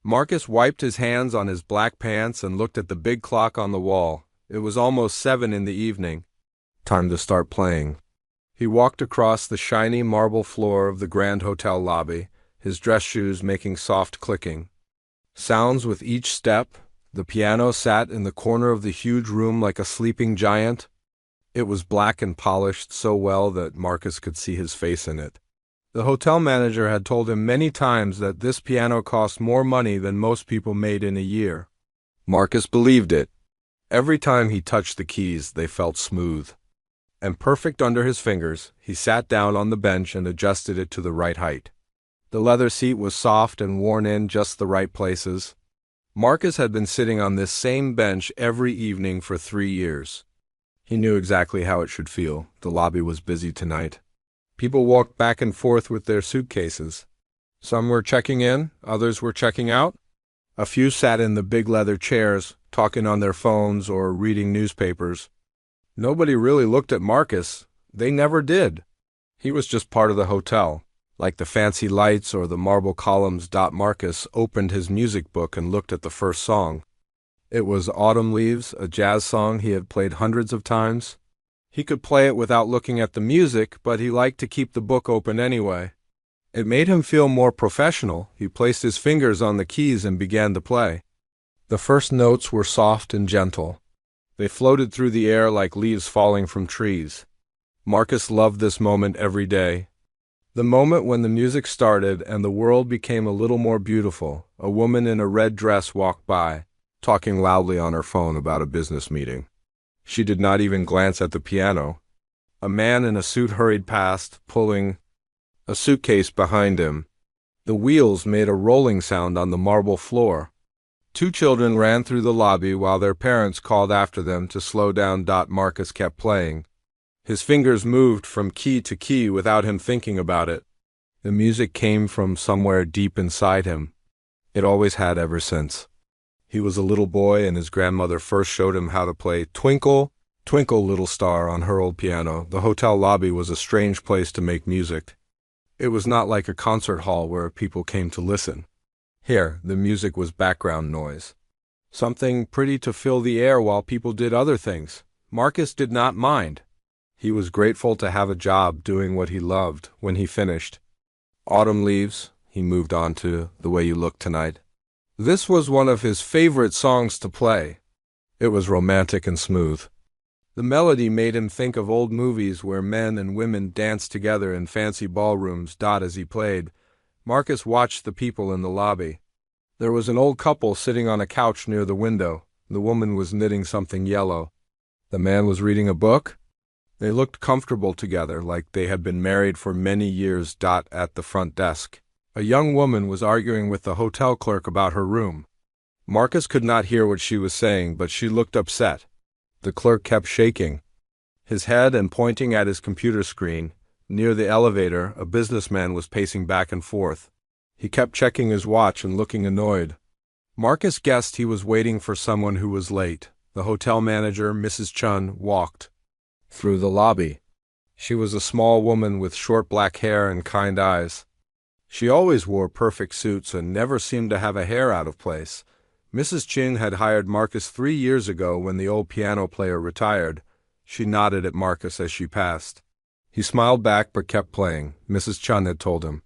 Marcus wiped his hands on his black pants and looked at the big clock on the wall. It was almost 7 in the evening. Time to start playing. He walked across the shiny marble floor of the Grand Hotel lobby, his dress shoes making soft clicking sounds with each step. The piano sat in the corner of the huge room like a sleeping giant. It was black and polished so well that Marcus could see his face in it. The hotel manager had told him many times that this piano cost more money than most people made in a year. Marcus believed it. Every time he touched the keys, they felt smooth and perfect under his fingers. He sat down on the bench and adjusted it to the right height. The leather seat was soft and worn in just the right places. Marcus had been sitting on this same bench every evening for 3 years. He knew exactly how it should feel. The lobby was busy tonight. People walked back and forth with their suitcases. Some were checking in, others were checking out. A few sat in the big leather chairs, talking on their phones or reading newspapers. Nobody really looked at Marcus. They never did. He was just part of the hotel. Like the fancy lights or the marble columns. Marcus opened his music book and looked at the first song. It was Autumn Leaves, a jazz song he had played hundreds of times. He could play it without looking at the music, but he liked to keep the book open anyway. It made him feel more professional. He placed his fingers on the keys and began to play. The first notes were soft and gentle. They floated through the air like leaves falling from trees. Marcus loved this moment every day. The moment when the music started and the world became a little more beautiful. A woman in a red dress walked by, talking loudly on her phone about a business meeting. She did not even glance at the piano. A man in a suit hurried past, pulling a suitcase behind him. The wheels made a rolling sound on the marble floor. 2 children ran through the lobby while their parents called after them to slow down. Marcus kept playing. His fingers moved from key to key without him thinking about it. The music came from somewhere deep inside him. It always had ever since. He was a little boy and his grandmother first showed him how to play Twinkle, Twinkle Little Star on her old piano. The hotel lobby was a strange place to make music. It was not like a concert hall where people came to listen. Here, the music was background noise. Something pretty to fill the air while people did other things. Marcus did not mind. He was grateful to have a job doing what he loved. When he finished Autumn Leaves, he moved on to The Way You Look Tonight. This was one of his favorite songs to play. It was romantic and smooth. The melody made him think of old movies where men and women danced together in fancy ballrooms. As he played, Marcus watched the people in the lobby. There was an old couple sitting on a couch near the window. The woman was knitting something yellow. The man was reading a book. They looked comfortable together, like they had been married for many years. At the front desk, a young woman was arguing with the hotel clerk about her room. Marcus could not hear what she was saying, but she looked upset. The clerk kept shaking his head and pointing at his computer screen. Near the elevator, a businessman was pacing back and forth. He kept checking his watch and looking annoyed. Marcus guessed he was waiting for someone who was late. The hotel manager, Mrs. Chun, walked through the lobby. She was a small woman with short black hair and kind eyes. She always wore perfect suits and never seemed to have a hair out of place. Mrs. Chin had hired Marcus 3 years ago when the old piano player retired. She nodded at Marcus as she passed. He smiled back but kept playing. Mrs. Chun had told him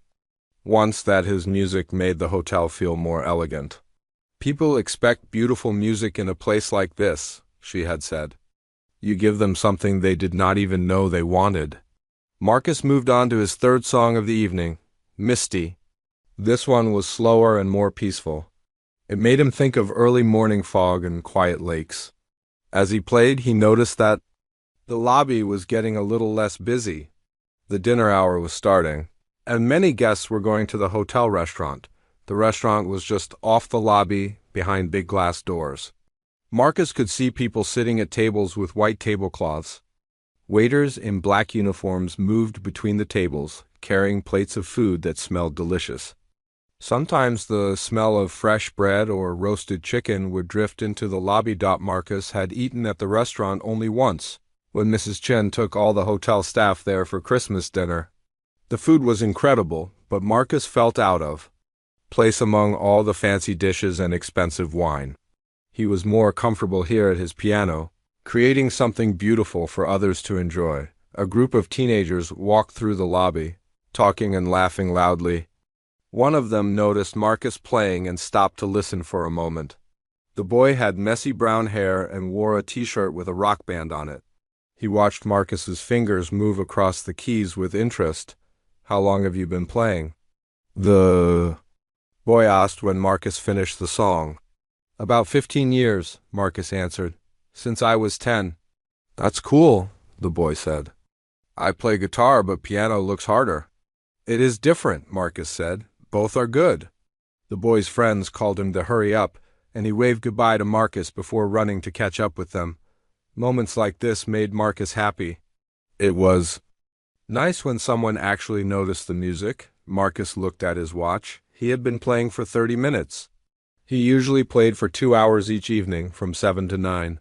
once that his music made the hotel feel more elegant. People expect beautiful music in a place like this, she had said. You give them something they did not even know they wanted. Marcus moved on to his third song of the evening, Misty. This one was slower and more peaceful. It made him think of early morning fog and quiet lakes. As he played, he noticed that the lobby was getting a little less busy. The dinner hour was starting, and many guests were going to the hotel restaurant. The restaurant was just off the lobby, behind big glass doors. Marcus could see people sitting at tables with white tablecloths. Waiters in black uniforms moved between the tables, carrying plates of food that smelled delicious. Sometimes the smell of fresh bread or roasted chicken would drift into the lobby. Marcus had eaten at the restaurant only once, when Mrs. Chen took all the hotel staff there for Christmas dinner. The food was incredible, but Marcus felt out of place among all the fancy dishes and expensive wine. He was more comfortable here at his piano, creating something beautiful for others to enjoy. A group of teenagers walked through the lobby, talking and laughing loudly. One of them noticed Marcus playing and stopped to listen for a moment. The boy had messy brown hair and wore a t-shirt with a rock band on it. He watched Marcus's fingers move across the keys with interest. "How long have you been playing?" The boy asked when Marcus finished the song. "About 15 years, Marcus answered. "Since I was 10. "That's cool," the boy said. "I play guitar, but piano looks harder." "It is different," Marcus said. "Both are good." The boy's friends called him to hurry up, and he waved goodbye to Marcus before running to catch up with them. Moments like this made Marcus happy. It was nice when someone actually noticed the music. Marcus looked at his watch. He had been playing for 30 minutes. He usually played for 2 hours each evening, from 7 to 9.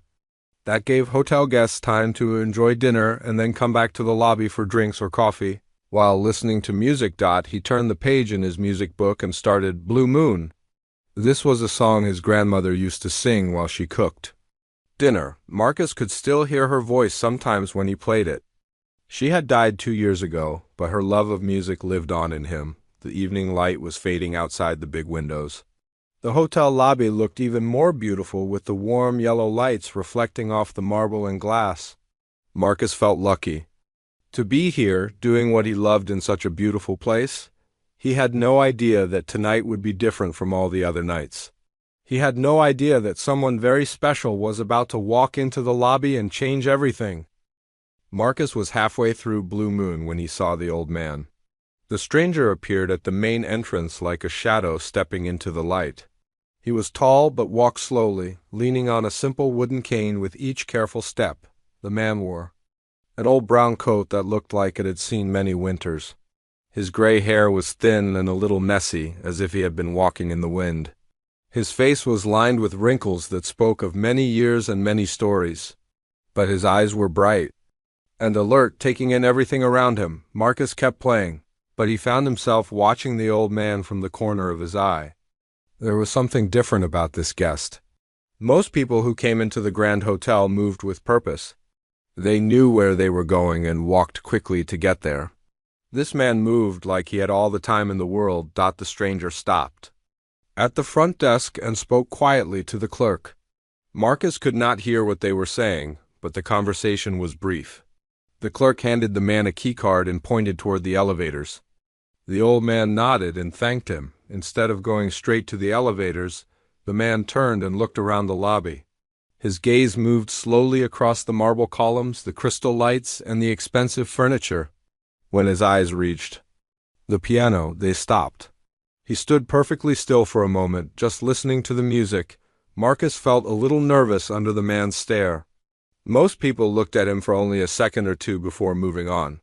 That gave hotel guests time to enjoy dinner and then come back to the lobby for drinks or coffee. While listening to music, he turned the page in his music book and started "Blue Moon." This was a song his grandmother used to sing while she cooked dinner. Marcus could still hear her voice sometimes when he played it. She had died 2 years ago, but her love of music lived on in him. The evening light was fading outside the big windows. The hotel lobby looked even more beautiful with the warm yellow lights reflecting off the marble and glass. Marcus felt lucky to be here, doing what he loved in such a beautiful place. He had no idea that tonight would be different from all the other nights. He had no idea that someone very special was about to walk into the lobby and change everything. Marcus was halfway through Blue Moon when he saw the old man. The stranger appeared at the main entrance like a shadow stepping into the light. He was tall but walked slowly, leaning on a simple wooden cane with each careful step. The man wore an old brown coat that looked like it had seen many winters. His gray hair was thin and a little messy, as if he had been walking in the wind. His face was lined with wrinkles that spoke of many years and many stories. But his eyes were bright and alert, taking in everything around him. Marcus kept playing, but he found himself watching the old man from the corner of his eye. There was something different about this guest. Most people who came into the Grand Hotel moved with purpose. They knew where they were going and walked quickly to get there. This man moved like he had all the time in the world. The stranger stopped at the front desk and spoke quietly to the clerk. Marcus could not hear what they were saying, but the conversation was brief. The clerk handed the man a keycard and pointed toward the elevators. The old man nodded and thanked him. Instead of going straight to the elevators, the man turned and looked around the lobby. His gaze moved slowly across the marble columns, the crystal lights, and the expensive furniture. When his eyes reached the piano, they stopped. He stood perfectly still for a moment, just listening to the music. Marcus felt a little nervous under the man's stare. Most people looked at him for only a second or two before moving on.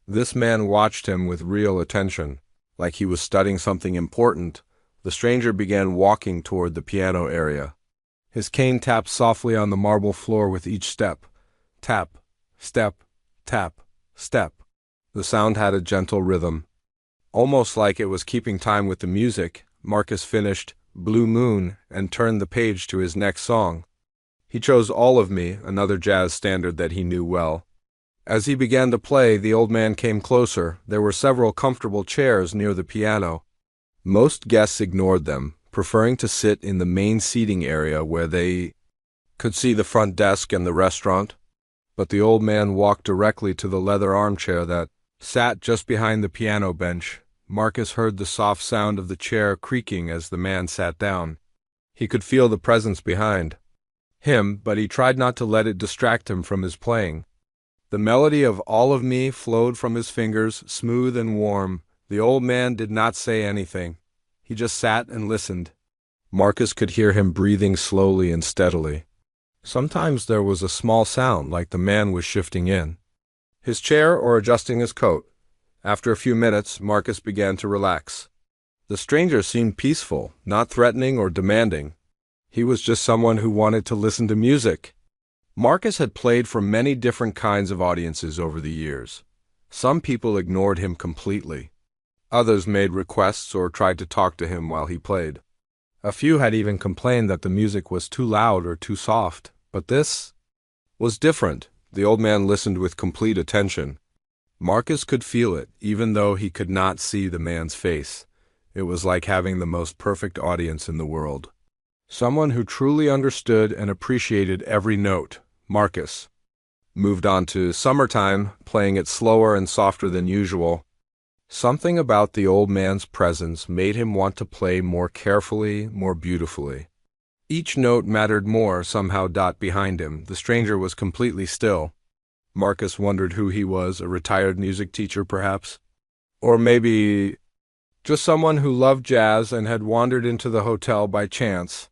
This man watched him with real attention, like he was studying something important. The stranger began walking toward the piano area. His cane tapped softly on the marble floor with each step. Tap, step, tap, step. The sound had a gentle rhythm, almost like it was keeping time with the music. Marcus finished Blue Moon and turned the page to his next song. He chose All of Me, another jazz standard that he knew well. As he began to play, the old man came closer. There were several comfortable chairs near the piano. Most guests ignored them, preferring to sit in the main seating area where they could see the front desk and the restaurant. But the old man walked directly to the leather armchair that sat just behind the piano bench. Marcus heard the soft sound of the chair creaking as the man sat down. He could feel the presence behind him, but he tried not to let it distract him from his playing. The melody of All of Me flowed from his fingers, smooth and warm. The old man did not say anything. He just sat and listened. Marcus could hear him breathing slowly and steadily. Sometimes there was a small sound, like the man was shifting in his chair or adjusting his coat. After a few minutes, Marcus began to relax. The stranger seemed peaceful, not threatening or demanding. He was just someone who wanted to listen to music. Marcus had played for many different kinds of audiences over the years. Some people ignored him completely. Others made requests or tried to talk to him while he played. A few had even complained that the music was too loud or too soft, but this was different. The old man listened with complete attention. Marcus could feel it, even though he could not see the man's face. It was like having the most perfect audience in the world. Someone who truly understood and appreciated every note. Marcus moved on to Summertime, playing it slower and softer than usual. Something about the old man's presence made him want to play more carefully, more beautifully. Each note mattered more somehow. Behind him, the stranger was completely still. Marcus wondered who he was, a retired music teacher perhaps? Or maybe just someone who loved jazz and had wandered into the hotel by chance.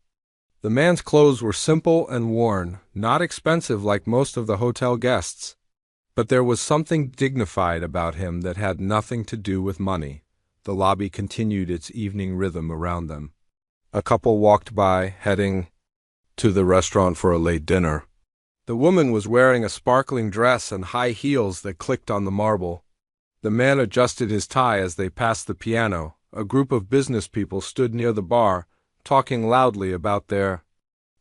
The man's clothes were simple and worn, not expensive like most of the hotel guests. But there was something dignified about him that had nothing to do with money. The lobby continued its evening rhythm around them. A couple walked by, heading to the restaurant for a late dinner. The woman was wearing a sparkling dress and high heels that clicked on the marble. The man adjusted his tie as they passed the piano. A group of business people stood near the bar, talking loudly about their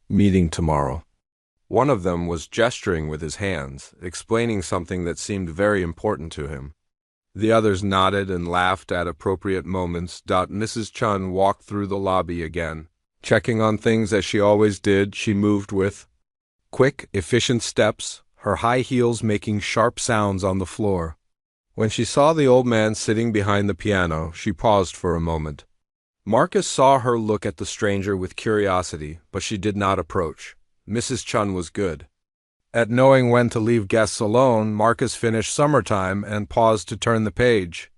meeting tomorrow. One of them was gesturing with his hands, explaining something that seemed very important to him. The others nodded and laughed at appropriate moments. Mrs. Chun walked through the lobby again. Checking on things as she always did, she moved with quick, efficient steps, her high heels making sharp sounds on the floor. When she saw the old man sitting behind the piano, she paused for a moment. Marcus saw her look at the stranger with curiosity, but she did not approach. Mrs. Chun was good at knowing when to leave guests alone. Marcus finished Summertime and paused to turn the page.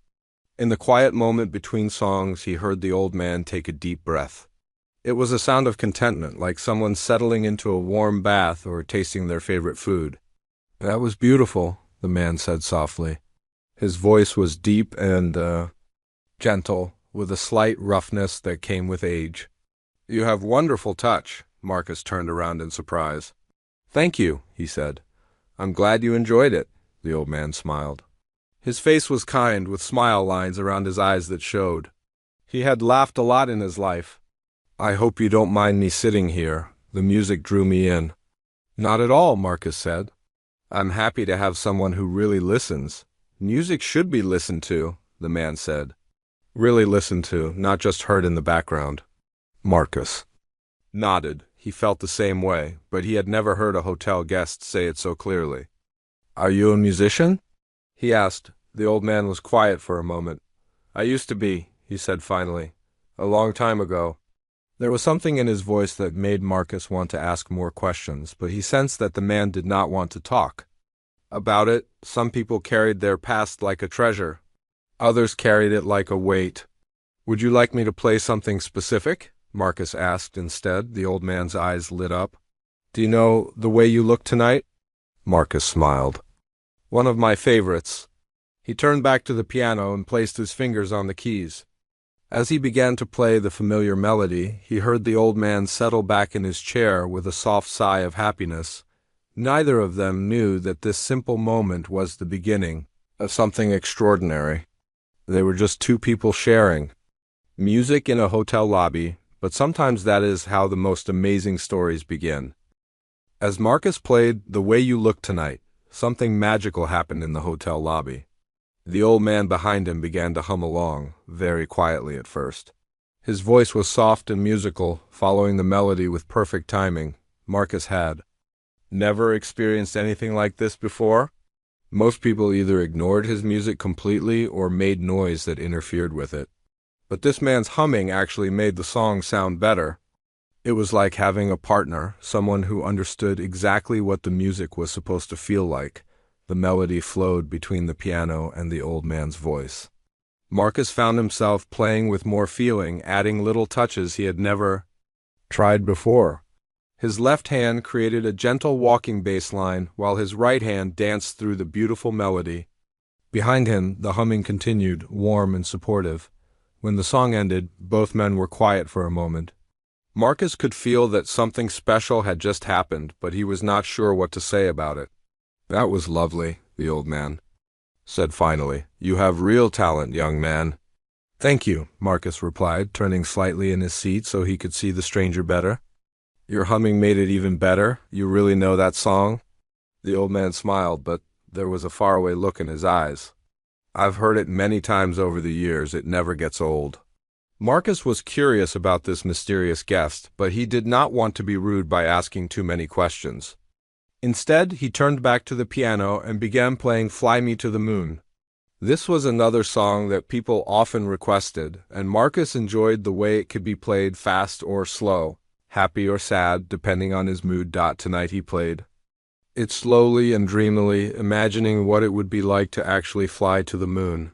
In the quiet moment between songs, he heard the old man take a deep breath. It was a sound of contentment, like someone settling into a warm bath or tasting their favorite food. "That was beautiful," the man said softly. His voice was deep and gentle, with a slight roughness that came with age. "You have wonderful touch." Marcus turned around in surprise. "Thank you," he said. "I'm glad you enjoyed it." The old man smiled. His face was kind, with smile lines around his eyes that showed. He had laughed a lot in his life. "I hope you don't mind me sitting here. The music drew me in." "Not at all," Marcus said. "I'm happy to have someone who really listens. Music should be listened to," the man said. "Really listened to, not just heard in the background." Marcus nodded. He felt the same way, but he had never heard a hotel guest say it so clearly. "Are you a musician?" he asked. The old man was quiet for a moment. "I used to be," he said finally. "A long time ago." There was something in his voice that made Marcus want to ask more questions, but he sensed that the man did not want to talk about it. Some people carried their past like a treasure. Others carried it like a weight. "Would you like me to play something specific?" Marcus asked instead. The old man's eyes lit up. "Do you know The Way You Look Tonight?" Marcus smiled. "One of my favorites." He turned back to the piano and placed his fingers on the keys. As he began to play the familiar melody, he heard the old man settle back in his chair with a soft sigh of happiness. Neither of them knew that this simple moment was the beginning of something extraordinary. They were just two people sharing music in a hotel lobby, but sometimes that is how the most amazing stories begin. As Marcus played The Way You Look Tonight, something magical happened in the hotel lobby. The old man behind him began to hum along, very quietly at first. His voice was soft and musical, following the melody with perfect timing. Marcus had never experienced anything like this before. Most people either ignored his music completely or made noise that interfered with it. But this man's humming actually made the song sound better. It was like having a partner, someone who understood exactly what the music was supposed to feel like. The melody flowed between the piano and the old man's voice. Marcus found himself playing with more feeling, adding little touches he had never tried before. His left hand created a gentle walking bass line, while his right hand danced through the beautiful melody. Behind him, the humming continued, warm and supportive. When the song ended, both men were quiet for a moment. Marcus could feel that something special had just happened, but he was not sure what to say about it. "That was lovely," the old man said finally. "You have real talent, young man." Thank you, Marcus replied, turning slightly in his seat so he could see the stranger better. Your humming made it even better. You really know that song? The old man smiled, but there was a faraway look in his eyes. I've heard it many times over the years. It never gets old. Marcus was curious about this mysterious guest, but he did not want to be rude by asking too many questions. Instead, he turned back to the piano and began playing Fly Me to the Moon. This was another song that people often requested, and Marcus enjoyed the way it could be played fast or slow, happy or sad, depending on his mood. Tonight he played it slowly and dreamily, imagining what it would be like to actually fly to the moon.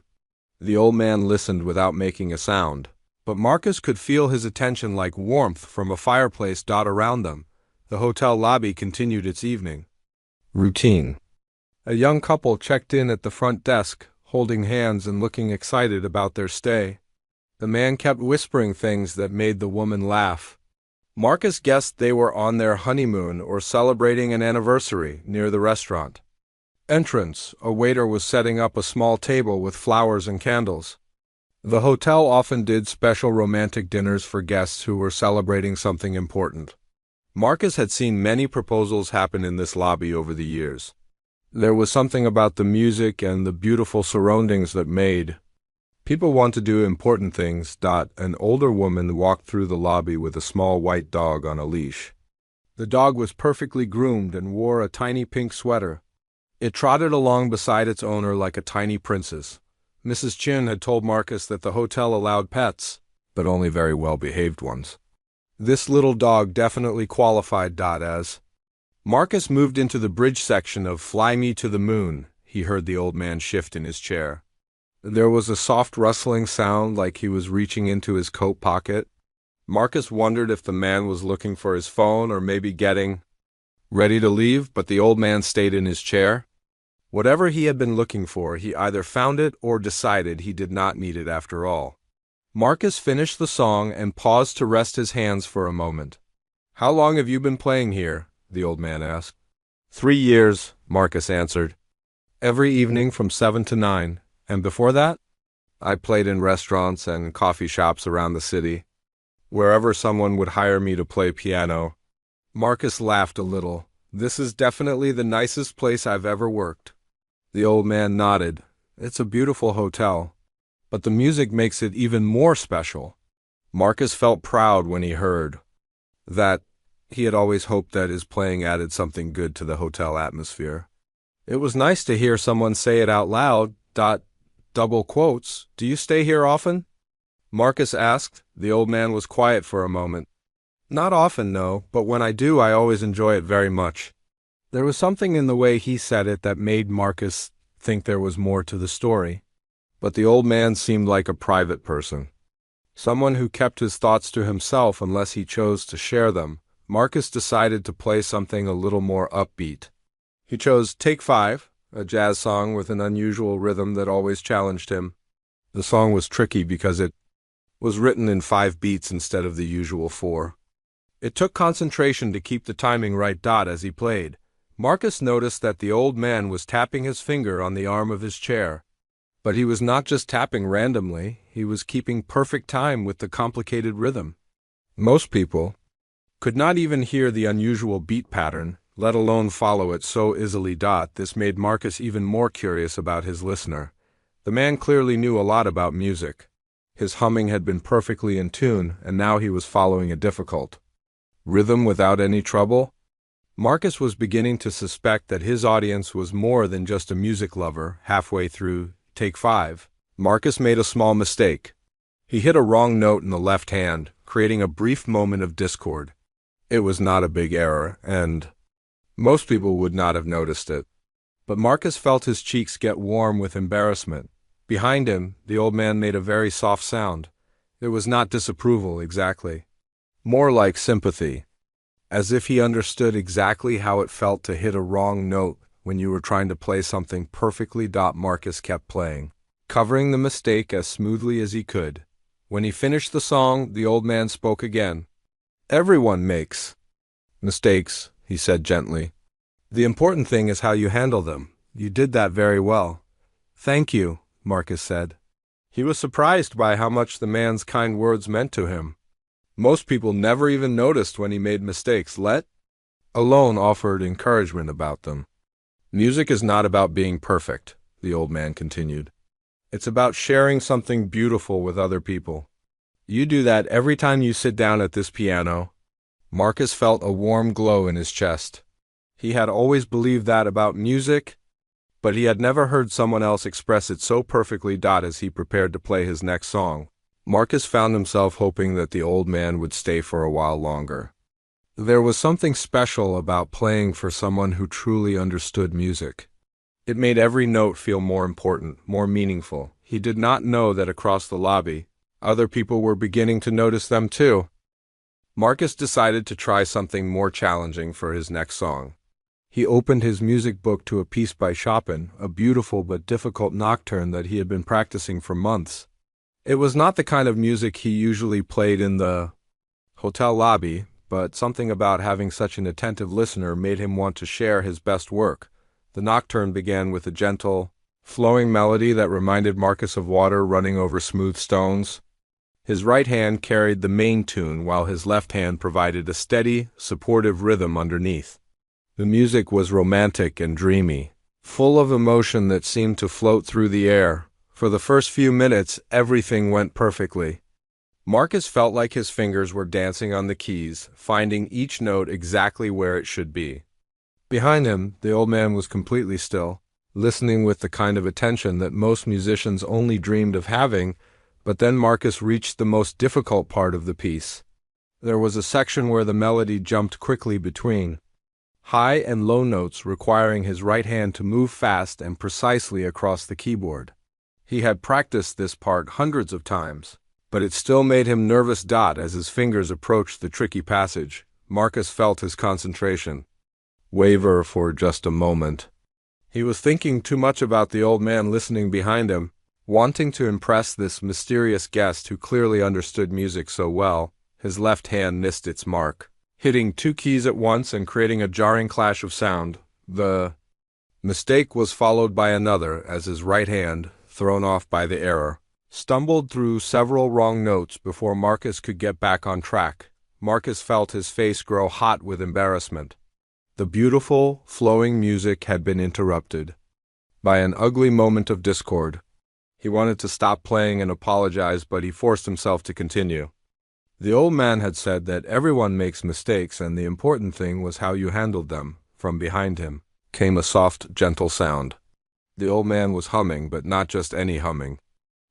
The old man listened without making a sound, but Marcus could feel his attention like warmth from a fireplace around them. The hotel lobby continued its evening routine. A young couple checked in at the front desk, holding hands and looking excited about their stay. The man kept whispering things that made the woman laugh. Marcus guessed they were on their honeymoon or celebrating an anniversary near the restaurant. Entrance, a waiter was setting up a small table with flowers and candles. The hotel often did special romantic dinners for guests who were celebrating something important. Marcus had seen many proposals happen in this lobby over the years. There was something about the music and the beautiful surroundings that made people want to do important things. An older woman walked through the lobby with a small white dog on a leash. The dog was perfectly groomed and wore a tiny pink sweater. It trotted along beside its owner like a tiny princess. Mrs. Chin had told Marcus that the hotel allowed pets, but only very well-behaved ones. This little dog definitely qualified. As Marcus moved into the bridge section of Fly Me to the Moon, he heard the old man shift in his chair. There was a soft rustling sound like he was reaching into his coat pocket. Marcus wondered if the man was looking for his phone or maybe getting ready to leave, but the old man stayed in his chair. Whatever he had been looking for, he either found it or decided he did not need it after all. Marcus finished the song and paused to rest his hands for a moment. How long have you been playing here? The old man asked. 3 years, Marcus answered. Every evening from 7 to 9. And before that? I played in restaurants and coffee shops around the city, wherever someone would hire me to play piano. Marcus laughed a little. This is definitely the nicest place I've ever worked. The old man nodded. It's a beautiful hotel, but the music makes it even more special. Marcus felt proud when he heard that. He had always hoped that his playing added something good to the hotel atmosphere. It was nice to hear someone say it out loud. Double quotes. Do you stay here often? Marcus asked. The old man was quiet for a moment. Not often, no, but when I do, I always enjoy it very much. There was something in the way he said it that made Marcus think there was more to the story. But the old man seemed like a private person, someone who kept his thoughts to himself unless he chose to share them. Marcus decided to play something a little more upbeat. He chose Take 5, a jazz song with an unusual rhythm that always challenged him. The song was tricky because it was written in 5 beats instead of the usual 4. It took concentration to keep the timing right. As he played, Marcus noticed that the old man was tapping his finger on the arm of his chair. But he was not just tapping randomly, he was keeping perfect time with the complicated rhythm. Most people could not even hear the unusual beat pattern, let alone follow it so easily. This made Marcus even more curious about his listener. The man clearly knew a lot about music. His humming had been perfectly in tune, and now he was following a difficult rhythm without any trouble. Marcus was beginning to suspect that his audience was more than just a music lover. Halfway through Take 5, Marcus made a small mistake. He hit a wrong note in the left hand, creating a brief moment of discord. It was not a big error, and most people would not have noticed it. But Marcus felt his cheeks get warm with embarrassment. Behind him, the old man made a very soft sound. It was not disapproval exactly, more like sympathy, as if he understood exactly how it felt to hit a wrong note when you were trying to play something perfectly. Marcus kept playing, covering the mistake as smoothly as he could. When he finished the song, the old man spoke again. Everyone makes mistakes, he said gently. The important thing is how you handle them. You did that very well. Thank you, Marcus said. He was surprised by how much the man's kind words meant to him. Most people never even noticed when he made mistakes, let alone offered encouragement about them. Music is not about being perfect, the old man continued. It's about sharing something beautiful with other people. You do that every time you sit down at this piano. Marcus felt a warm glow in his chest. He had always believed that about music, but he had never heard someone else express it so perfectly. As he prepared to play his next song, Marcus found himself hoping that the old man would stay for a while longer. There was something special about playing for someone who truly understood music. It made every note feel more important, more meaningful. He did not know that across the lobby, other people were beginning to notice them too. Marcus decided to try something more challenging for his next song. He opened his music book to a piece by Chopin, a beautiful but difficult nocturne that he had been practicing for months. It was not the kind of music he usually played in the hotel lobby, but something about having such an attentive listener made him want to share his best work. The nocturne began with a gentle, flowing melody that reminded Marcus of water running over smooth stones. His right hand carried the main tune while his left hand provided a steady, supportive rhythm underneath. The music was romantic and dreamy, full of emotion that seemed to float through the air. For the first few minutes, everything went perfectly. Marcus felt like his fingers were dancing on the keys, finding each note exactly where it should be. Behind him, the old man was completely still, listening with the kind of attention that most musicians only dreamed of having. But then Marcus reached the most difficult part of the piece. There was a section where the melody jumped quickly between high and low notes, requiring his right hand to move fast and precisely across the keyboard. He had practiced this part hundreds of times, but it still made him nervous. As his fingers approached the tricky passage, Marcus felt his concentration waver for just a moment. He was thinking too much about the old man listening behind him, wanting to impress this mysterious guest who clearly understood music so well. His left hand missed its mark, hitting two keys at once and creating a jarring clash of sound. The mistake was followed by another as his right hand, thrown off by the error, stumbled through several wrong notes before Marcus could get back on track. Marcus felt his face grow hot with embarrassment. The beautiful, flowing music had been interrupted by an ugly moment of discord. He wanted to stop playing and apologize, but he forced himself to continue. The old man had said that everyone makes mistakes, and the important thing was how you handled them. From behind him came a soft, gentle sound. The old man was humming, but not just any humming.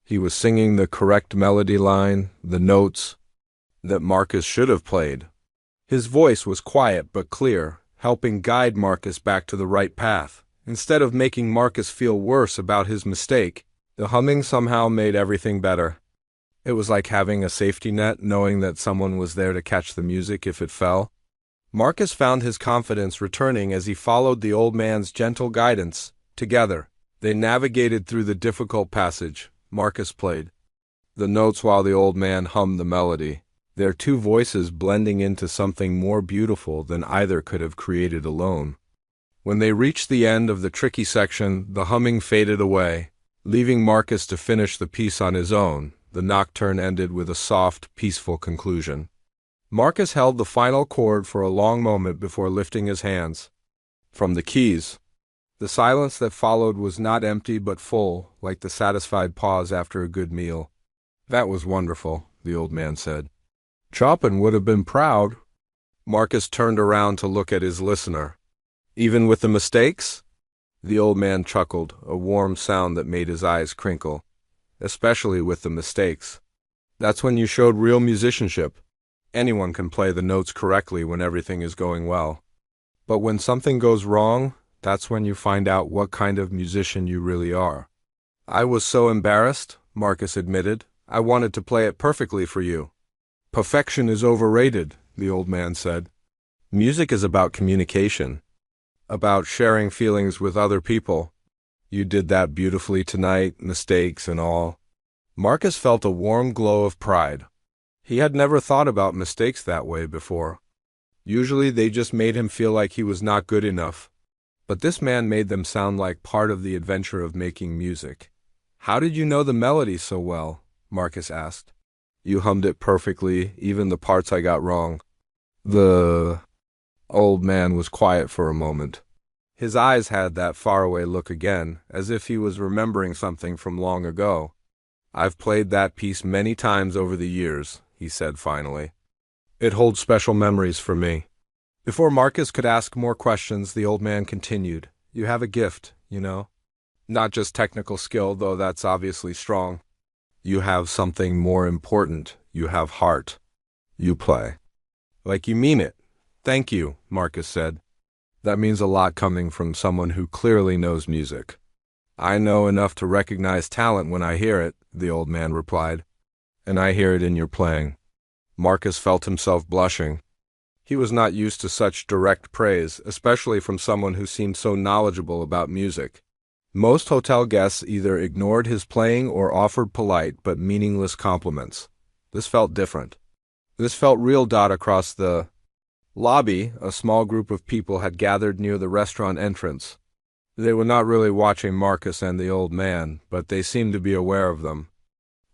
He was singing the correct melody line, the notes that Marcus should have played. His voice was quiet but clear, helping guide Marcus back to the right path. Instead of making Marcus feel worse about his mistake, the humming somehow made everything better. It was like having a safety net, knowing that someone was there to catch the music if it fell. Marcus found his confidence returning as he followed the old man's gentle guidance. Together, they navigated through the difficult passage. Marcus played the notes while the old man hummed the melody, their two voices blending into something more beautiful than either could have created alone. When they reached the end of the tricky section, the humming faded away, leaving Marcus to finish the piece on his own. The nocturne ended with a soft, peaceful conclusion. Marcus held the final chord for a long moment before lifting his hands from the keys. The silence that followed was not empty but full, like the satisfied pause after a good meal. "That was wonderful," the old man said. "Chopin would have been proud." Marcus turned around to look at his listener. "Even with the mistakes?" The old man chuckled, a warm sound that made his eyes crinkle. "Especially with the mistakes. That's when you showed real musicianship. Anyone can play the notes correctly when everything is going well. But when something goes wrong, that's when you find out what kind of musician you really are." "I was so embarrassed," Marcus admitted. "I wanted to play it perfectly for you." "Perfection is overrated," the old man said. "Music is about communication, about sharing feelings with other people. You did that beautifully tonight, mistakes and all." Marcus felt a warm glow of pride. He had never thought about mistakes that way before. Usually they just made him feel like he was not good enough. But this man made them sound like part of the adventure of making music. How did you know the melody so well? Marcus asked. You hummed it perfectly, even the parts I got wrong. The old man was quiet for a moment. His eyes had that faraway look again, as if he was remembering something from long ago. I've played that piece many times over the years, he said finally. It holds special memories for me. Before Marcus could ask more questions, the old man continued. You have a gift, you know. Not just technical skill, though that's obviously strong. You have something more important. You have heart. You play. Like you mean it. Thank you, Marcus said. That means a lot coming from someone who clearly knows music. I know enough to recognize talent when I hear it, the old man replied. And I hear it in your playing. Marcus felt himself blushing. He was not used to such direct praise, especially from someone who seemed so knowledgeable about music. Most hotel guests either ignored his playing or offered polite but meaningless compliments. This felt different. This felt real. Across the lobby, a small group of people had gathered near the restaurant entrance. They were not really watching Marcus and the old man, but they seemed to be aware of them.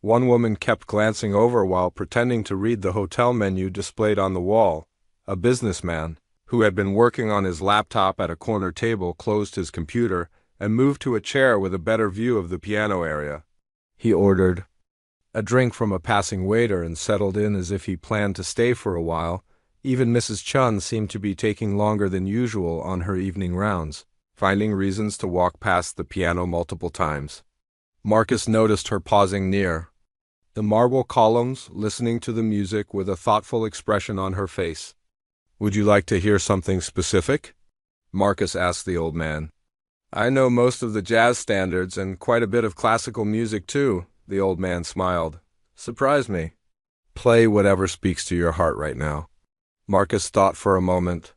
One woman kept glancing over while pretending to read the hotel menu displayed on the wall. A businessman, who had been working on his laptop at a corner table, closed his computer and moved to a chair with a better view of the piano area. He ordered a drink from a passing waiter and settled in as if he planned to stay for a while. Even Mrs. Chun seemed to be taking longer than usual on her evening rounds, finding reasons to walk past the piano multiple times. Marcus noticed her pausing near the marble columns, listening to the music with a thoughtful expression on her face. Would you like to hear something specific? Marcus asked the old man. I know most of the jazz standards and quite a bit of classical music too, the old man smiled. Surprise me. Play whatever speaks to your heart right now. Marcus thought for a moment.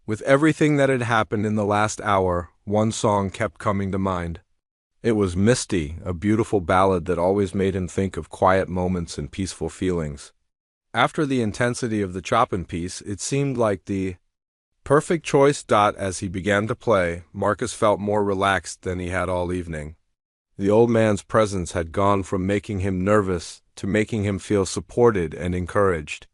With everything that had happened in the last hour, one song kept coming to mind. It was Misty, a beautiful ballad that always made him think of quiet moments and peaceful feelings. After the intensity of the Chopin piece, it seemed like the perfect choice. As he began to play, Marcus felt more relaxed than he had all evening. The old man's presence had gone from making him nervous to making him feel supported and encouraged.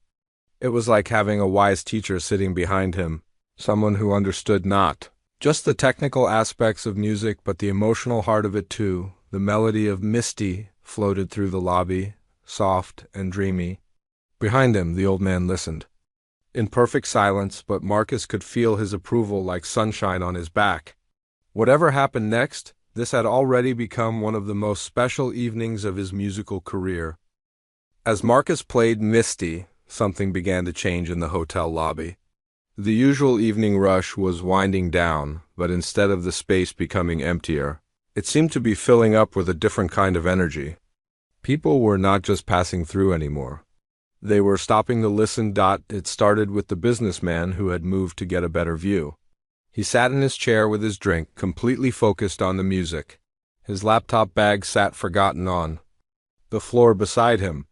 It was like having a wise teacher sitting behind him, someone who understood not just the technical aspects of music but the emotional heart of it too. The melody of Misty floated through the lobby, soft and dreamy. Behind him, the old man listened. In perfect silence, but Marcus could feel his approval like sunshine on his back. Whatever happened next, this had already become one of the most special evenings of his musical career. As Marcus played Misty, something began to change in the hotel lobby. The usual evening rush was winding down, but instead of the space becoming emptier, it seemed to be filling up with a different kind of energy. People were not just passing through anymore. They were stopping to listen. It started with the businessman who had moved to get a better view. He sat in his chair with his drink, completely focused on the music. His laptop bag sat forgotten on the floor beside him.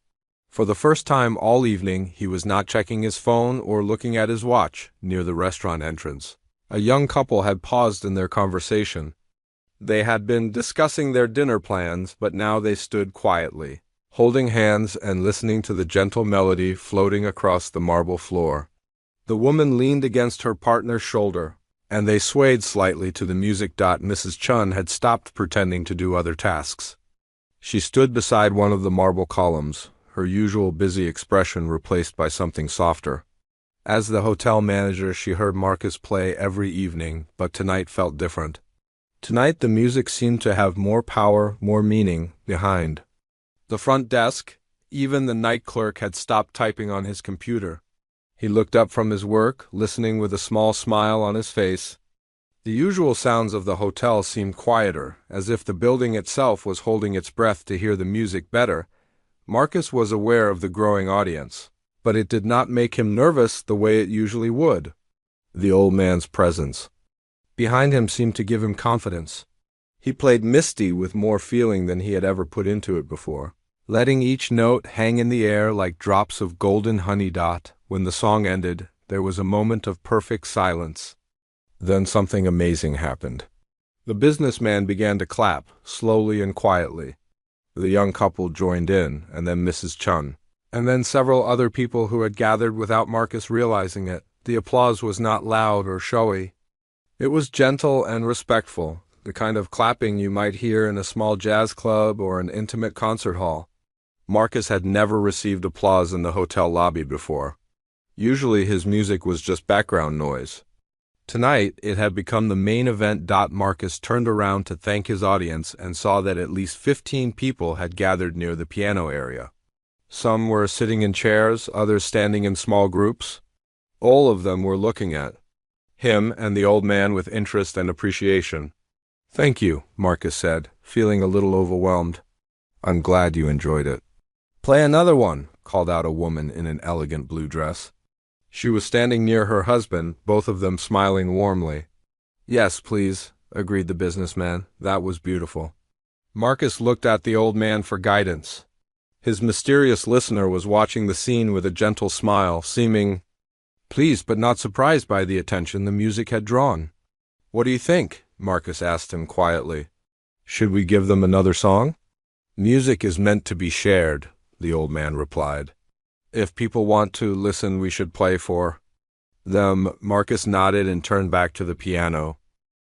For the first time all evening, he was not checking his phone or looking at his watch near the restaurant entrance. A young couple had paused in their conversation. They had been discussing their dinner plans, but now they stood quietly, holding hands and listening to the gentle melody floating across the marble floor. The woman leaned against her partner's shoulder, and they swayed slightly to the music. Mrs. Chun had stopped pretending to do other tasks. She stood beside one of the marble columns, her usual busy expression replaced by something softer. As the hotel manager, she heard Marcus play every evening, but tonight felt different. Tonight the music seemed to have more power, more meaning behind the front desk. Even the night clerk had stopped typing on his computer. He looked up from his work, listening with a small smile on his face. The usual sounds of the hotel seemed quieter, as if the building itself was holding its breath to hear the music better. Marcus was aware of the growing audience, but it did not make him nervous the way it usually would. The old man's presence behind him seemed to give him confidence. He played Misty with more feeling than he had ever put into it before, letting each note hang in the air like drops of golden honey. When the song ended, there was a moment of perfect silence. Then something amazing happened. The businessman began to clap, slowly and quietly. The young couple joined in, and then Mrs. Chun, and then several other people who had gathered without Marcus realizing it. The applause was not loud or showy. It was gentle and respectful, the kind of clapping you might hear in a small jazz club or an intimate concert hall. Marcus had never received applause in the hotel lobby before. Usually his music was just background noise. Tonight, it had become the main event. Marcus turned around to thank his audience and saw that at least 15 people had gathered near the piano area. Some were sitting in chairs, others standing in small groups. All of them were looking at him and the old man with interest and appreciation. "Thank you," Marcus said, feeling a little overwhelmed. "I'm glad you enjoyed it." "Play another one," called out a woman in an elegant blue dress. She was standing near her husband, both of them smiling warmly. "Yes, please," agreed the businessman. "That was beautiful." Marcus looked at the old man for guidance. His mysterious listener was watching the scene with a gentle smile, seeming pleased but not surprised by the attention the music had drawn. "What do you think?" Marcus asked him quietly. "Should we give them another song?" "Music is meant to be shared," the old man replied. "If people want to listen, we should play for them." Marcus nodded and turned back to the piano.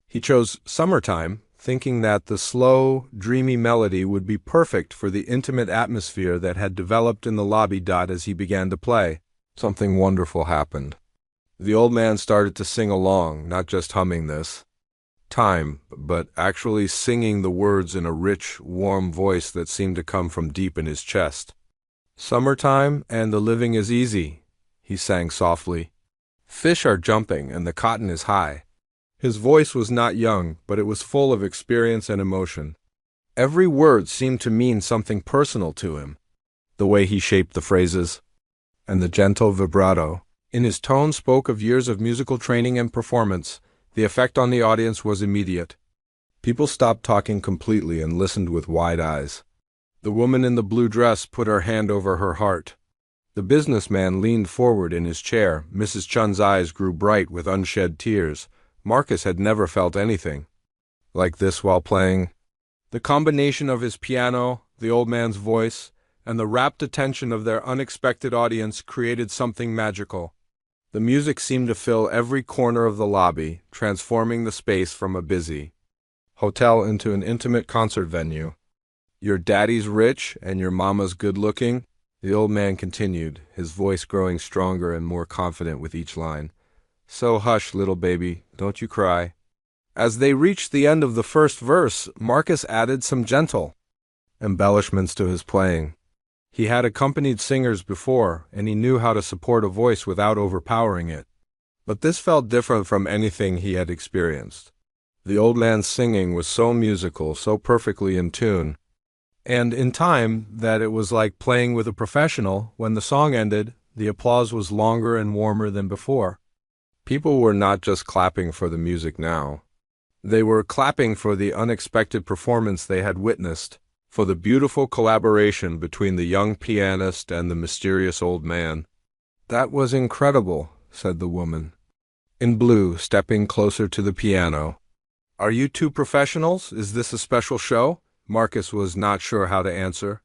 He chose Summertime, thinking that the slow, dreamy melody would be perfect for the intimate atmosphere that had developed in the lobby. As he began to play, something wonderful happened. The old man started to sing along, not just humming this time, but actually singing the words in a rich, warm voice that seemed to come from deep in his chest. "Summertime and the living is easy," he sang softly. "Fish are jumping and the cotton is high." His voice was not young, but it was full of experience and emotion. Every word seemed to mean something personal to him. The way he shaped the phrases, and the gentle vibrato in his tone spoke of years of musical training and performance. The effect on the audience was immediate. People stopped talking completely and listened with wide eyes. The woman in the blue dress put her hand over her heart. The businessman leaned forward in his chair. Mrs. Chun's eyes grew bright with unshed tears. Marcus had never felt anything like this while playing. The combination of his piano, the old man's voice, and the rapt attention of their unexpected audience created something magical. The music seemed to fill every corner of the lobby, transforming the space from a busy hotel into an intimate concert venue. "Your daddy's rich and your mama's good-looking," the old man continued, his voice growing stronger and more confident with each line. "So hush, little baby, don't you cry." As they reached the end of the first verse, Marcus added some gentle embellishments to his playing. He had accompanied singers before, and he knew how to support a voice without overpowering it. But this felt different from anything he had experienced. The old man's singing was so musical, so perfectly in tune, and in time, that it was like playing with a professional. When the song ended, the applause was longer and warmer than before. People were not just clapping for the music now. They were clapping for the unexpected performance they had witnessed, for the beautiful collaboration between the young pianist and the mysterious old man. "That was incredible," said the woman in blue, stepping closer to the piano. "Are you two professionals? Is this a special show?" Marcus was not sure how to answer.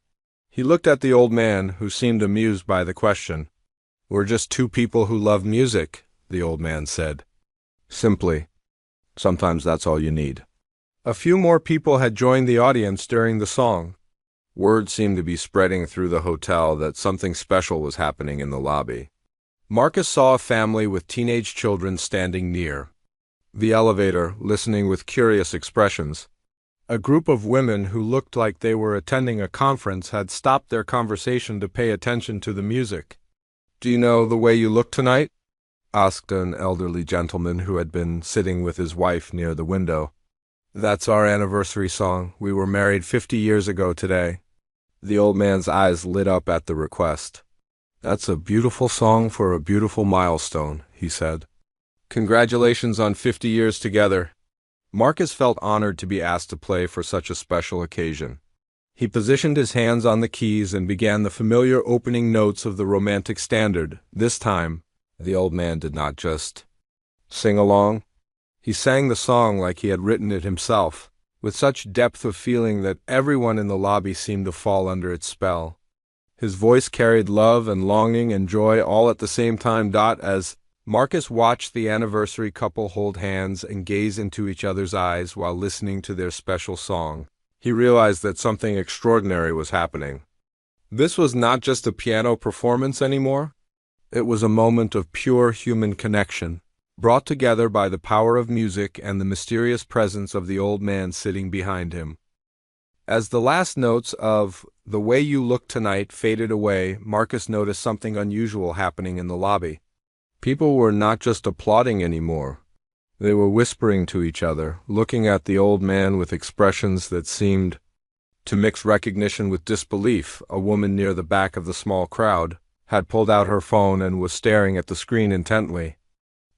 He looked at the old man, who seemed amused by the question. "We're just two people who love music," the old man said. Simply. Sometimes that's all you need. A few more people had joined the audience during the song. Word seemed to be spreading through the hotel that something special was happening in the lobby. Marcus saw a family with teenage children standing near the elevator, listening with curious expressions. A group of women who looked like they were attending a conference had stopped their conversation to pay attention to the music. "Do you know the way you look tonight?" asked an elderly gentleman who had been sitting with his wife near the window. "That's our anniversary song. We were married 50 years ago today." The old man's eyes lit up at the request. "That's a beautiful song for a beautiful milestone," he said. "Congratulations on 50 years together." Marcus felt honored to be asked to play for such a special occasion. He positioned his hands on the keys and began the familiar opening notes of the romantic standard. This time, the old man did not just sing along. He sang the song like he had written it himself. with such depth of feeling that everyone in the lobby seemed to fall under its spell. His voice carried love and longing and joy all at the same time. As Marcus watched the anniversary couple hold hands and gaze into each other's eyes while listening to their special song, he realized that something extraordinary was happening. This was not just a piano performance anymore. It was a moment of pure human connection, brought together by the power of music and the mysterious presence of the old man sitting behind him. As the last notes of "The Way You Look Tonight" faded away, Marcus noticed something unusual happening in the lobby. People were not just applauding anymore. They were whispering to each other, looking at the old man with expressions that seemed to mix recognition with disbelief. A woman near the back of the small crowd had pulled out her phone and was staring at the screen intently.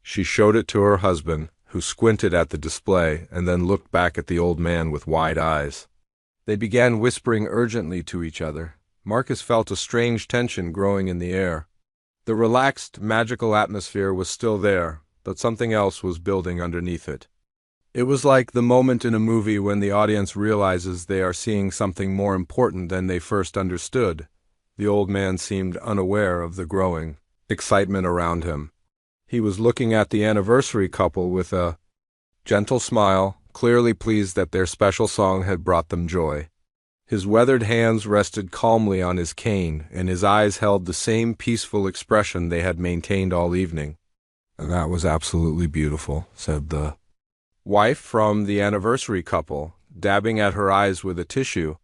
She showed it to her husband, who squinted at the display and then looked back at the old man with wide eyes. They began whispering urgently to each other. Marcus felt a strange tension growing in the air. The relaxed, magical atmosphere was still there, but something else was building underneath it. It was like the moment in a movie when the audience realizes they are seeing something more important than they first understood. The old man seemed unaware of the growing excitement around him. He was looking at the anniversary couple with a gentle smile, clearly pleased that their special song had brought them joy. His weathered hands rested calmly on his cane, and his eyes held the same peaceful expression they had maintained all evening. "That was absolutely beautiful," said the wife from the anniversary couple, dabbing at her eyes with a tissue.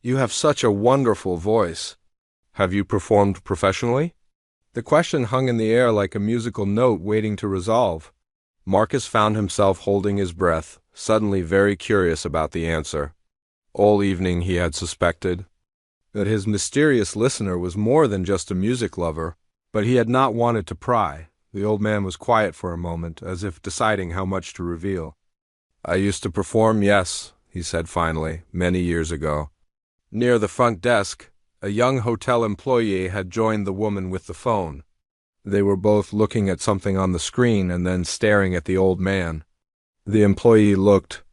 "You have such a wonderful voice. Have you performed professionally?" The question hung in the air like a musical note waiting to resolve. Marcus found himself holding his breath, suddenly very curious about the answer. All evening he had suspected that his mysterious listener was more than just a music lover, but he had not wanted to pry. The old man was quiet for a moment, as if deciding how much to reveal. "I used to perform, yes," he said finally, "many years ago." Near the front desk, a young hotel employee had joined the woman with the phone. They were both looking at something on the screen and then staring at the old man. The employee looked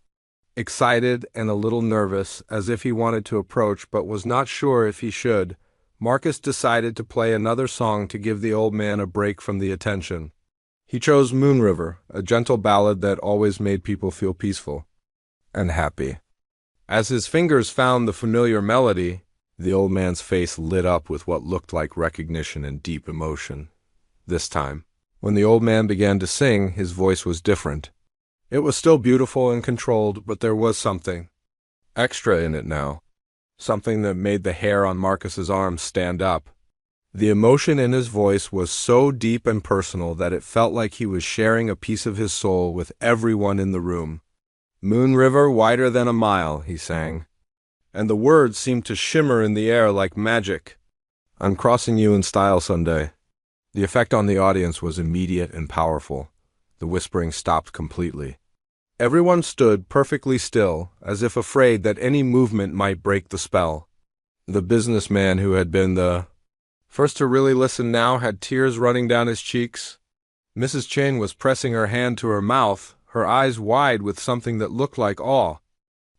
excited and a little nervous, as if he wanted to approach but was not sure if he should. Marcus decided to play another song to give the old man a break from the attention. He chose "Moon River," a gentle ballad that always made people feel peaceful and happy. As his fingers found the familiar melody, the old man's face lit up with what looked like recognition and deep emotion. This time, when the old man began to sing, his voice was different. It was still beautiful and controlled, but there was something extra in it now. Something that made the hair on Marcus's arms stand up. The emotion in his voice was so deep and personal that it felt like he was sharing a piece of his soul with everyone in the room. "Moon River, wider than a mile," he sang, and the words seemed to shimmer in the air like magic. "I'm crossing you in style someday." The effect on the audience was immediate and powerful. The whispering stopped completely. Everyone stood perfectly still, as if afraid that any movement might break the spell. The businessman, who had been the first to really listen, now had tears running down his cheeks. Mrs. Chang was pressing her hand to her mouth, her eyes wide with something that looked like awe.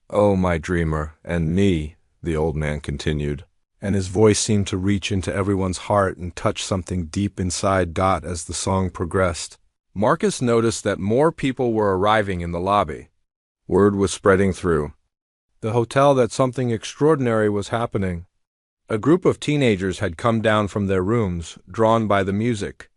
"Oh, my dreamer, and me," the old man continued, and his voice seemed to reach into everyone's heart and touch something deep inside. As the song progressed, Marcus noticed that more people were arriving in the lobby. Word was spreading through the hotel that something extraordinary was happening. A group of teenagers had come down from their rooms, drawn by the music.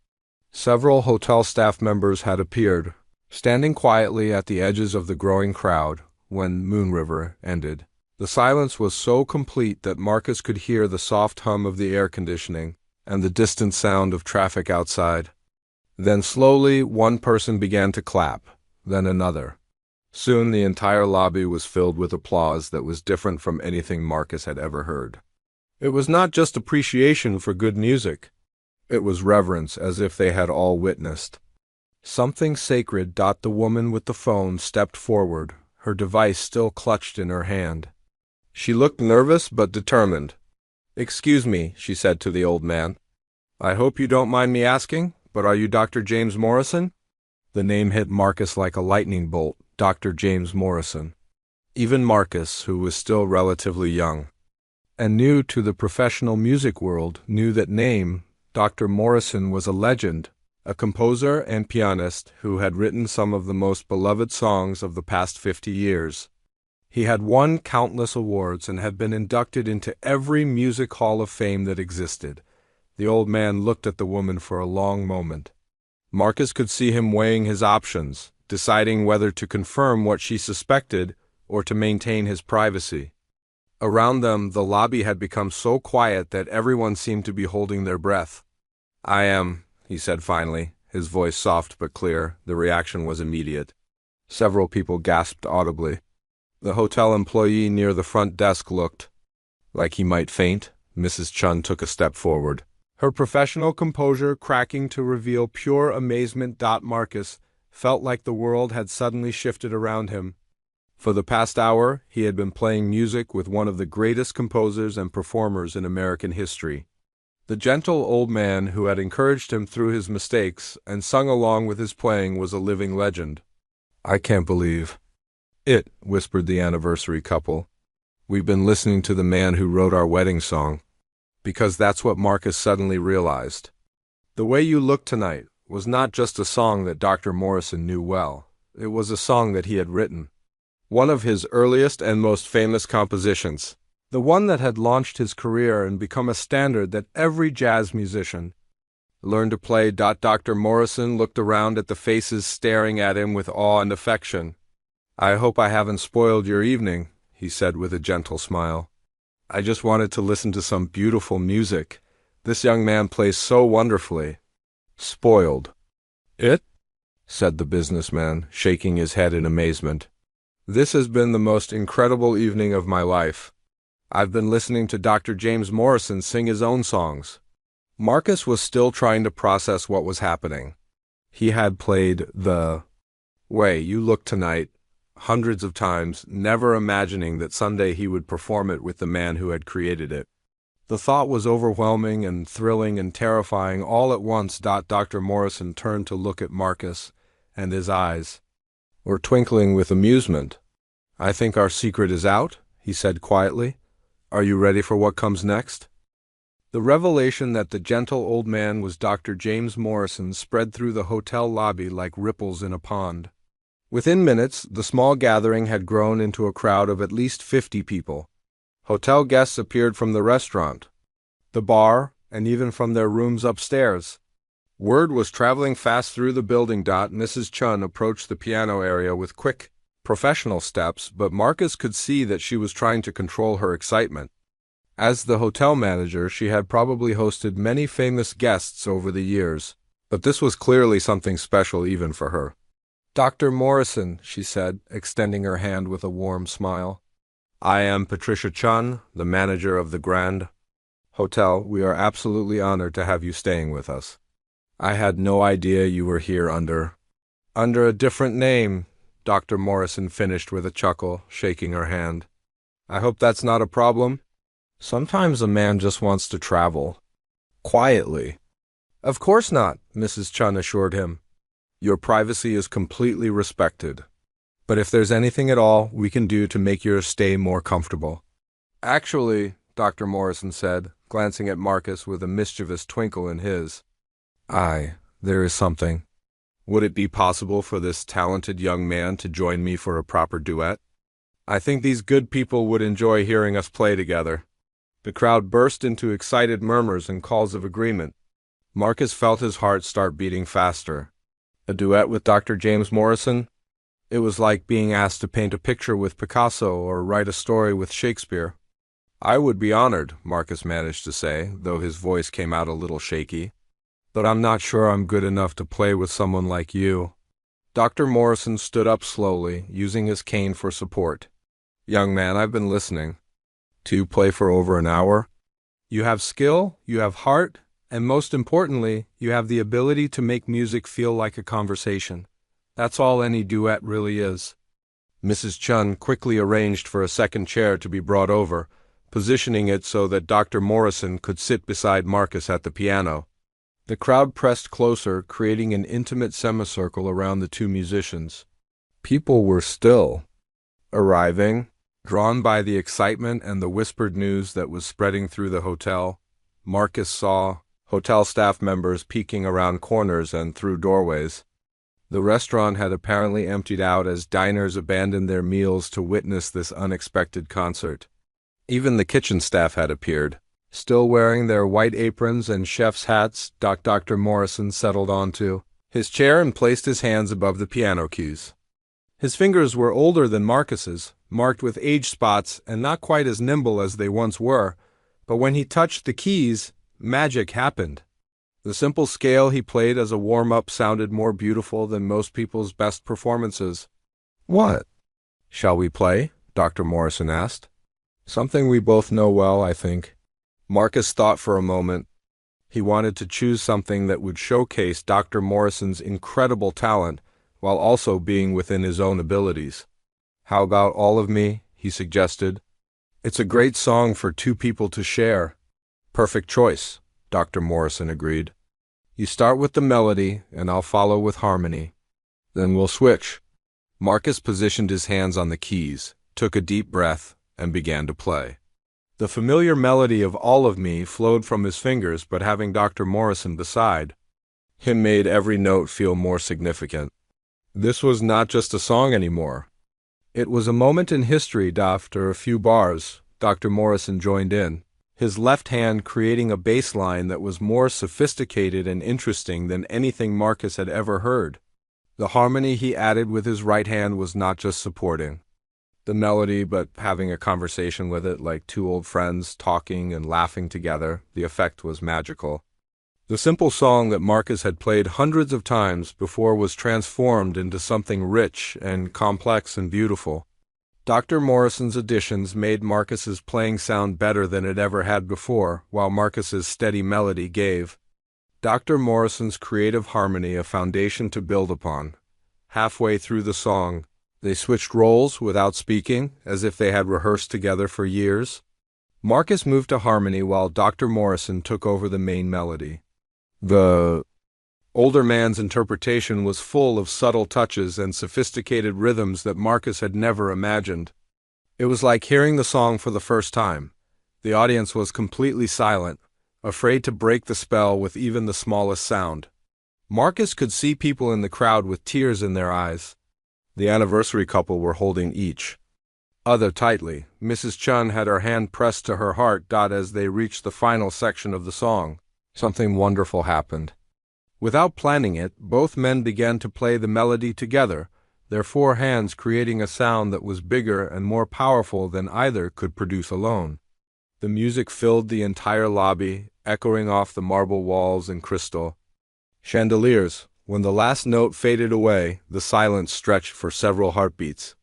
Several hotel staff members had appeared, standing quietly at the edges of the growing crowd when "Moon River" ended. The silence was so complete that Marcus could hear the soft hum of the air conditioning and the distant sound of traffic outside. Then slowly one person began to clap, then another. Soon the entire lobby was filled with applause that was different from anything Marcus had ever heard. It was not just appreciation for good music. It was reverence, as if they had all witnessed something sacred. The woman with the phone stepped forward, her device still clutched in her hand. She looked nervous but determined. "Excuse me," she said to the old man. "I hope you don't mind me asking, but are you Dr. James Morrison?" The name hit Marcus like a lightning bolt. Dr. James Morrison. Even Marcus, who was still relatively young and new to the professional music world, knew that name, Dr. Morrison, was a legend, a composer and pianist who had written some of the most beloved songs of the past 50 years. He had won countless awards and had been inducted into every music hall of fame that existed. The old man looked at the woman for a long moment. Marcus could see him weighing his options, deciding whether to confirm what she suspected or to maintain his privacy. Around them, the lobby had become so quiet that everyone seemed to be holding their breath. "I am," he said finally, his voice soft but clear. The reaction was immediate. Several people gasped audibly. The hotel employee near the front desk looked like he might faint. Mrs. Chun took a step forward, her professional composure cracking to reveal pure amazement. Marcus felt like the world had suddenly shifted around him. For the past hour, he had been playing music with one of the greatest composers and performers in American history. The gentle old man who had encouraged him through his mistakes and sung along with his playing was a living legend. "I can't believe it," whispered the anniversary couple. "We've been listening to the man who wrote our wedding song." Because that's what Marcus suddenly realized. "The Way You Look Tonight" was not just a song that Dr. Morrison knew well. It was a song that he had written. One of his earliest and most famous compositions. The one that had launched his career and become a standard that every jazz musician learned to play. Dr. Morrison looked around at the faces staring at him with awe and affection. "I hope I haven't spoiled your evening," he said with a gentle smile. "I just wanted to listen to some beautiful music. This young man plays so wonderfully." "Spoiled it?" said the businessman, shaking his head in amazement. "This has been the most incredible evening of my life. I've been listening to Dr. James Morrison sing his own songs." Marcus was still trying to process what was happening. He had played The Way You Look Tonight hundreds of times, never imagining that someday he would perform it with the man who had created it. The thought was overwhelming and thrilling and terrifying all at once. Dr. Morrison turned to look at Marcus, and his eyes were twinkling with amusement. "I think our secret is out," he said quietly. "Are you ready for what comes next?" The revelation that the gentle old man was Dr. James Morrison spread through the hotel lobby like ripples in a pond. Within minutes, the small gathering had grown into a crowd of at least 50 people. Hotel guests appeared from the restaurant, the bar, and even from their rooms upstairs. Word was traveling fast through the building. Mrs. Chun approached the piano area with quick, professional steps, but Marcus could see that she was trying to control her excitement. As the hotel manager, she had probably hosted many famous guests over the years, but this was clearly something special even for her. "Dr. Morrison," she said, extending her hand with a warm smile. "I am Patricia Chun, the manager of the Grand Hotel. We are absolutely honored to have you staying with us. I had no idea you were here under a different name," Dr. Morrison finished with a chuckle, shaking her hand. "I hope that's not a problem. Sometimes a man just wants to travel quietly." "Of course not," Mrs. Chun assured him. "Your privacy is completely respected. But if there's anything at all we can do to make your stay more comfortable." "Actually," Dr. Morrison said, glancing at Marcus with a mischievous twinkle in his eye, "there is something. Would it be possible for this talented young man to join me for a proper duet? I think these good people would enjoy hearing us play together." The crowd burst into excited murmurs and calls of agreement. Marcus felt his heart start beating faster. A duet with Dr. James Morrison? It was like being asked to paint a picture with Picasso or write a story with Shakespeare. "I would be honored," Marcus managed to say, though his voice came out a little shaky. "But I'm not sure I'm good enough to play with someone like you." Dr. Morrison stood up slowly, using his cane for support. "Young man, I've been listening. Do you play for over an hour? You have skill, you have heart, and most importantly, you have the ability to make music feel like a conversation. That's all any duet really is." Mrs. Chun quickly arranged for a second chair to be brought over, positioning it so that Dr. Morrison could sit beside Marcus at the piano. The crowd pressed closer, creating an intimate semicircle around the two musicians. People were still Arriving, drawn by the excitement and the whispered news that was spreading through the hotel, Marcus saw hotel staff members peeking around corners and through doorways. The restaurant had apparently emptied out as diners abandoned their meals to witness this unexpected concert. Even the kitchen staff had appeared. Still wearing their white aprons and chef's hats, Dr. Morrison settled onto his chair and placed his hands above the piano keys. His fingers were older than Marcus's, marked with age spots and not quite as nimble as they once were, but when he touched the keys, magic happened. The simple scale he played as a warm-up sounded more beautiful than most people's best performances. "What? Shall we play?" Dr. Morrison asked. "Something we both know well, I think." Marcus thought for a moment. He wanted to choose something that would showcase Dr. Morrison's incredible talent while also being within his own abilities. "How about All of Me?" he suggested. "It's a great song for two people to share." "Perfect choice," Dr. Morrison agreed. "You start with the melody, and I'll follow with harmony. Then we'll switch." Marcus positioned his hands on the keys, took a deep breath, and began to play. The familiar melody of All of Me flowed from his fingers, but having Dr. Morrison beside him made every note feel more significant. This was not just a song anymore. It was a moment in history. After a few bars, Dr. Morrison joined in, his left hand creating a bass line that was more sophisticated and interesting than anything Marcus had ever heard. The harmony he added with his right hand was not just supporting the melody, but having a conversation with it like two old friends talking and laughing together. The effect was magical. The simple song that Marcus had played hundreds of times before was transformed into something rich and complex and beautiful. Dr. Morrison's additions made Marcus's playing sound better than it ever had before, while Marcus's steady melody gave Dr. Morrison's creative harmony a foundation to build upon. Halfway through the song, they switched roles without speaking, as if they had rehearsed together for years. Marcus moved to harmony while Dr. Morrison took over the main melody. The older man's interpretation was full of subtle touches and sophisticated rhythms that Marcus had never imagined. It was like hearing the song for the first time. The audience was completely silent, afraid to break the spell with even the smallest sound. Marcus could see people in the crowd with tears in their eyes. The anniversary couple were holding each other tightly. Mrs. Chun had her hand pressed to her heart. As they reached the final section of the song, something wonderful happened. Without planning it, both men began to play the melody together, their four hands creating a sound that was bigger and more powerful than either could produce alone. The music filled the entire lobby, echoing off the marble walls and crystal chandeliers. When the last note faded away, the silence stretched for several heartbeats.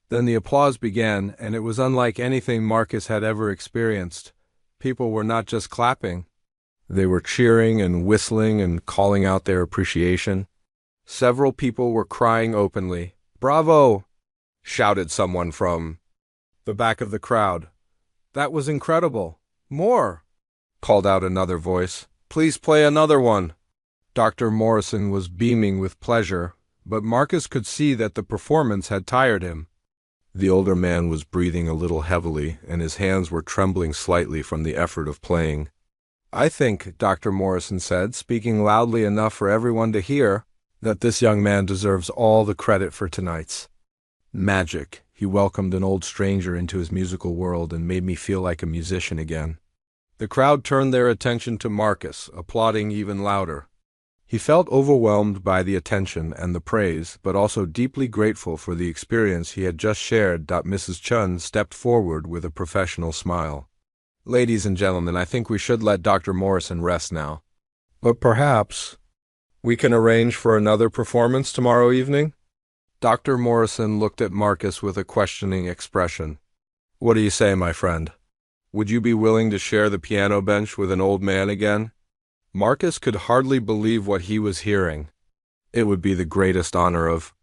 Then the applause began, and it was unlike anything Marcus had ever experienced. People were not just clapping. They were cheering and whistling and calling out their appreciation. Several people were crying openly. "Bravo!" shouted someone from the back of the crowd. "That was incredible! More!" called out another voice. "Please play another one." Dr. Morrison was beaming with pleasure, but Marcus could see that the performance had tired him. The older man was breathing a little heavily, and his hands were trembling slightly from the effort of playing. "I think," Dr. Morrison said, speaking loudly enough for everyone to hear, "that this young man deserves all the credit for tonight's magic. He welcomed an old stranger into his musical world and made me feel like a musician again." The crowd turned their attention to Marcus, applauding even louder. He felt overwhelmed by the attention and the praise, but also deeply grateful for the experience he had just shared. Mrs. Chun stepped forward with a professional smile. "Ladies and gentlemen, I think we should let Dr. Morrison rest now. But perhaps we can arrange for another performance tomorrow evening?" Dr. Morrison looked at Marcus with a questioning expression. "What do you say, my friend? Would you be willing to share the piano bench with an old man again?" Marcus could hardly believe what he was hearing. "It would be the greatest honor of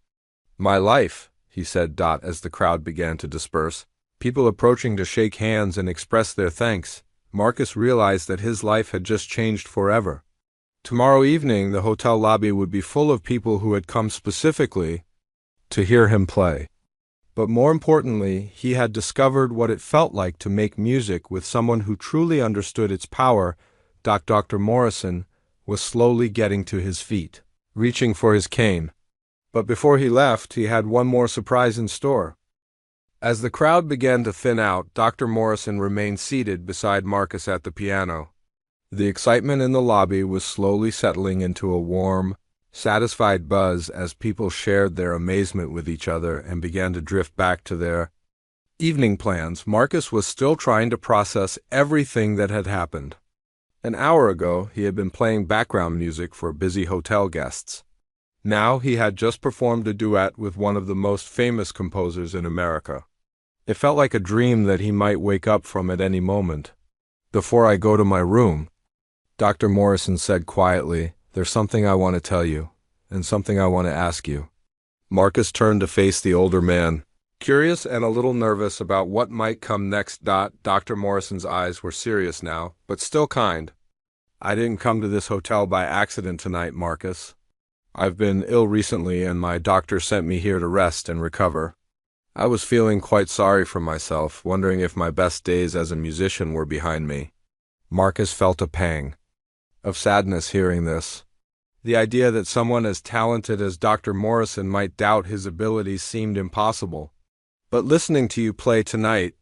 my life," he said. As the crowd began to disperse, people approaching to shake hands and express their thanks, Marcus realized that his life had just changed forever. Tomorrow evening, the hotel lobby would be full of people who had come specifically to hear him play. But more importantly, he had discovered what it felt like to make music with someone who truly understood its power. Dr. Morrison was slowly getting to his feet, reaching for his cane. But before he left, he had one more surprise in store. As the crowd began to thin out, Dr. Morrison remained seated beside Marcus at the piano. The excitement in the lobby was slowly settling into a warm, satisfied buzz as people shared their amazement with each other and began to drift back to their evening plans. Marcus was still trying to process everything that had happened. An hour ago, he had been playing background music for busy hotel guests. Now he had just performed a duet with one of the most famous composers in America. It felt like a dream that he might wake up from at any moment. "Before I go to my room," Dr. Morrison said quietly, "there's something I want to tell you, and something I want to ask you." Marcus turned to face the older man, curious and a little nervous about what might come next. Dr. Morrison's eyes were serious now, but still kind. "I didn't come to this hotel by accident tonight, Marcus. I've been ill recently, and my doctor sent me here to rest and recover. I was feeling quite sorry for myself, wondering if my best days as a musician were behind me." Marcus felt a pang of sadness hearing this. The idea that someone as talented as Dr. Morrison might doubt his abilities seemed impossible. "But listening to you play tonight,"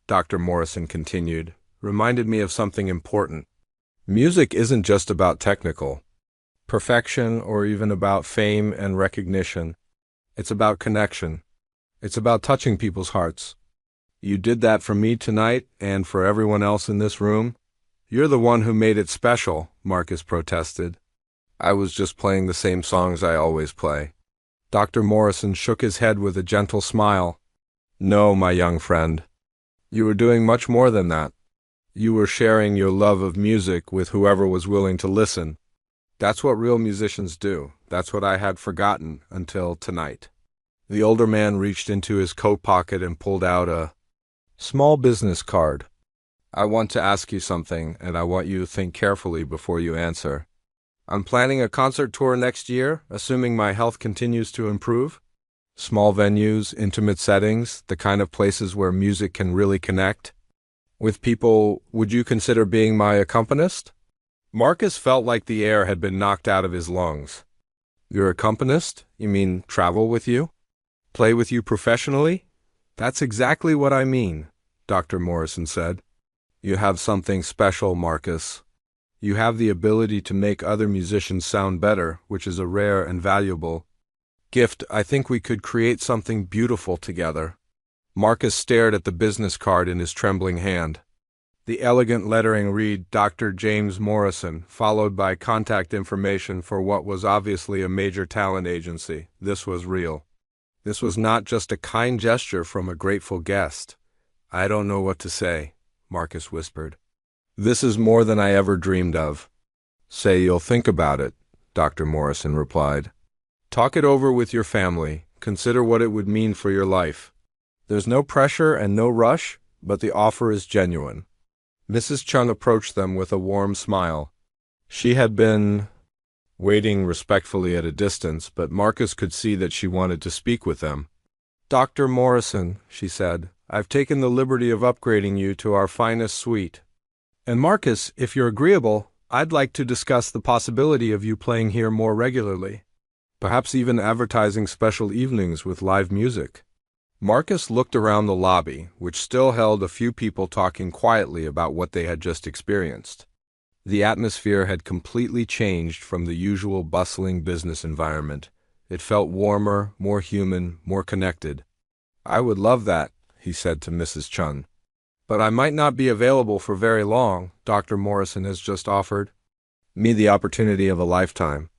Dr. Morrison continued, "reminded me of something important. Music isn't just about technical perfection or even about fame and recognition. It's about connection. It's about touching people's hearts. You did that for me tonight and for everyone else in this room." "You're the one who made it special," Marcus protested. "I was just playing the same songs I always play." Dr. Morrison shook his head with a gentle smile. "No, my young friend. You were doing much more than that. You were sharing your love of music with whoever was willing to listen. That's what real musicians do. That's what I had forgotten until tonight." The older man reached into his coat pocket and pulled out a small business card. "I want to ask you something, and I want you to think carefully before you answer. I'm planning a concert tour next year, assuming my health continues to improve. Small venues, intimate settings, the kind of places where music can really connect with people. Would you consider being my accompanist?" Marcus felt like the air had been knocked out of his lungs. "Your accompanist? You mean travel with you? Play with you professionally?" "That's exactly what I mean," Dr. Morrison said. "You have something special, Marcus. You have the ability to make other musicians sound better, which is a rare and valuable gift. I think we could create something beautiful together." Marcus stared at the business card in his trembling hand. The elegant lettering read Dr. James Morrison, followed by contact information for what was obviously a major talent agency. This was real. This was not just a kind gesture from a grateful guest. "I don't know what to say," Marcus whispered. "This is more than I ever dreamed of." "Say you'll think about it," Dr. Morrison replied. "Talk it over with your family. Consider what it would mean for your life. There's no pressure and no rush, but the offer is genuine." Mrs. Chun approached them with a warm smile. She had been waiting respectfully at a distance, but Marcus could see that she wanted to speak with them. "Dr. Morrison," she said, "I've taken the liberty of upgrading you to our finest suite. And Marcus, if you're agreeable, I'd like to discuss the possibility of you playing here more regularly. Perhaps even advertising special evenings with live music." Marcus looked around the lobby, which still held a few people talking quietly about what they had just experienced. The atmosphere had completely changed from the usual bustling business environment. It felt warmer, more human, more connected. "I would love that," he said to Mrs. Chun. "But I might not be available for very long. Dr. Morrison has just offered me the opportunity of a lifetime."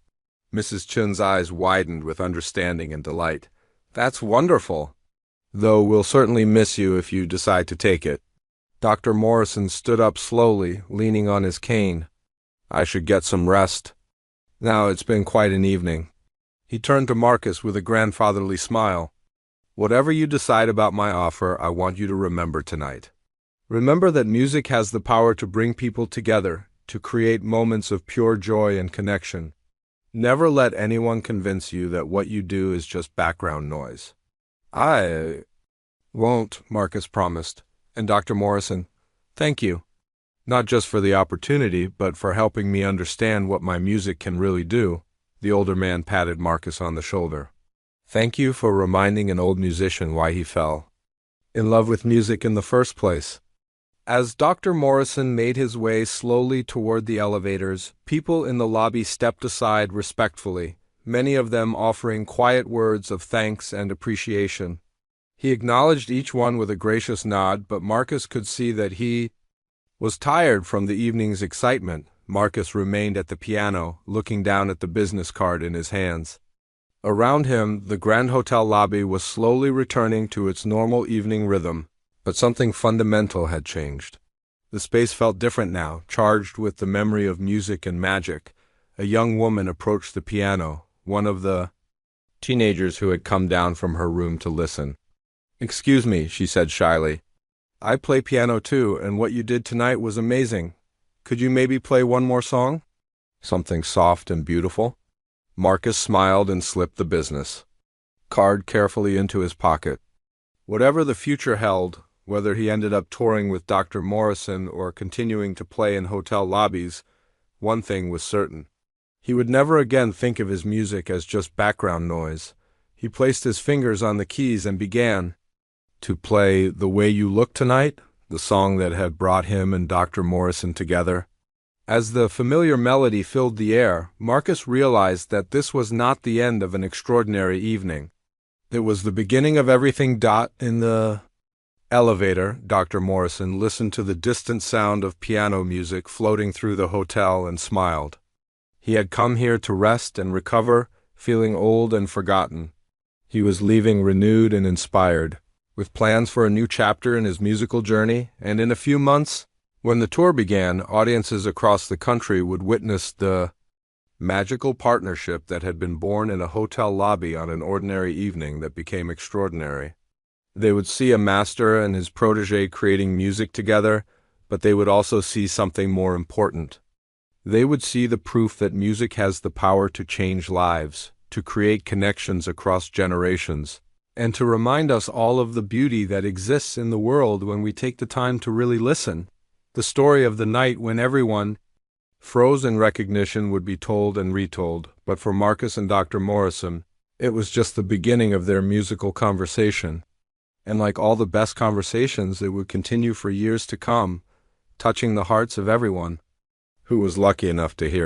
Mrs. Chun's eyes widened with understanding and delight. "That's wonderful. Though we'll certainly miss you if you decide to take it." Dr. Morrison stood up slowly, leaning on his cane. "I should get some rest. Now it's been quite an evening." He turned to Marcus with a grandfatherly smile. "Whatever you decide about my offer, I want you to remember tonight. Remember that music has the power to bring people together, to create moments of pure joy and connection. Never let anyone convince you that what you do is just background noise." Won't, Marcus promised. And Dr. Morrison, thank you. Not just for the opportunity, but for helping me understand what my music can really do. The older man patted Marcus on the shoulder. Thank you for reminding an old musician why he fell in love with music in the first place. As Dr. Morrison made his way slowly toward the elevators, people in the lobby stepped aside respectfully, many of them offering quiet words of thanks and appreciation. He acknowledged each one with a gracious nod, but Marcus could see that he was tired from the evening's excitement. Marcus remained at the piano, looking down at the business card in his hands. Around him, the Grand Hotel lobby was slowly returning to its normal evening rhythm, but something fundamental had changed. The space felt different now, charged with the memory of music and magic. A young woman approached the piano, one of the teenagers who had come down from her room to listen. "Excuse me," she said shyly. "I play piano too, and what you did tonight was amazing. Could you maybe play one more song? Something soft and beautiful?" Marcus smiled and slipped the business card carefully into his pocket. Whatever the future held, whether he ended up touring with Dr. Morrison or continuing to play in hotel lobbies, one thing was certain. He would never again think of his music as just background noise. He placed his fingers on the keys and began to play "The Way You Look Tonight," the song that had brought him and Dr. Morrison together. As the familiar melody filled the air, Marcus realized that this was not the end of an extraordinary evening. It was the beginning of everything. In the elevator, Dr. Morrison listened to the distant sound of piano music floating through the hotel and smiled. He had come here to rest and recover, feeling old and forgotten. He was leaving renewed and inspired, with plans for a new chapter in his musical journey, and in a few months, when the tour began, audiences across the country would witness the magical partnership that had been born in a hotel lobby on an ordinary evening that became extraordinary. They would see a master and his protege creating music together, but they would also see something more important. They would see the proof that music has the power to change lives, to create connections across generations, and to remind us all of the beauty that exists in the world when we take the time to really listen. The story of the night when everyone froze in recognition would be told and retold, but for Marcus and Dr. Morrison, it was just the beginning of their musical conversation. And like all the best conversations, it would continue for years to come, touching the hearts of everyone who was lucky enough to hear it.